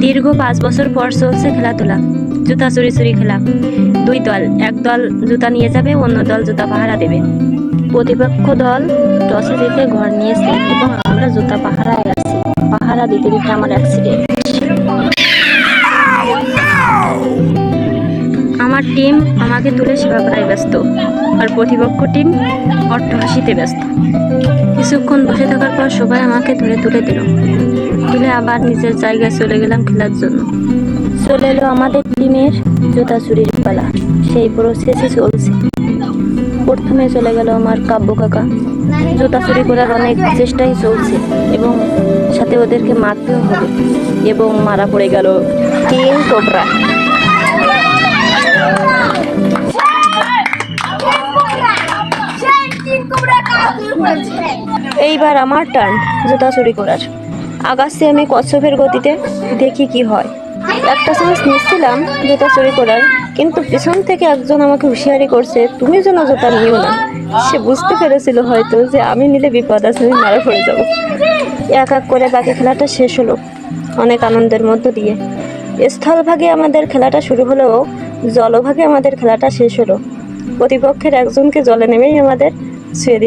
দীর্ঘ 5 বছর পর চলছে খেলাধুলা, জুতা চুরি চুরি খেলা। দুই দল, এক দল জুতা নিয়ে যাবে, অন্য দল জুতা পাহারা দেবে। প্রতিপক্ষ দল টসে জিতে ঘর নিয়েছে এবং আমরা জুতা পাহারায় আছি। পাহারা দিতে দিতে আমার অ্যাক্সিডেন্ট। আমার টিম আমাকে তুলে সেবা করায় ব্যস্ত, আর প্রতিপক্ষ টিম অট্টহাসিতে ব্যস্ত। কিছুক্ষণ বসে থাকার পর সবাই আমাকে ধরে তুলে দিল। তুলে আবার নিজের জায়গায় চলে গেলাম খেলার জন্য। চলে এলো আমাদের টিমের জুতা চুরির পালা। সেই প্রসেসই চলছে। প্রথমে চলে গেল আমার কাব্য কাকা। জুতা চুরি করার অনেক চেষ্টাই চলছে এবং সাথে ওদেরকে মারতেও হবে, এবং মারা পড়ে গেল কিং কোবরা। এইবার আমার টার্ন জুতা চুরি করার। আগাচ্ছি আমি কচ্ছপের গতিতে, দেখি কি হয়। একটা চান্স নিচ্ছিলাম জুতা চুরি করার, কিন্তু পিছন থেকে একজন আমাকে হুঁশিয়ারি করছে, তুমি যেন জুতা নিও না। সে বুঝতে পেরেছিল হয়তো যে আমি নিলে বিপদ আছে, আমি মারা পড়ে যাব। এক এক করে বাকি খেলাটা শেষ হলো অনেক আনন্দের মধ্য দিয়ে। স্থলভাগে আমাদের খেলাটা শুরু হলেও জলভাগে আমাদের খেলাটা শেষ হলো। প্রতিপক্ষের একজনকে জলে নেমেই আমাদের ছুঁয়ে দিতে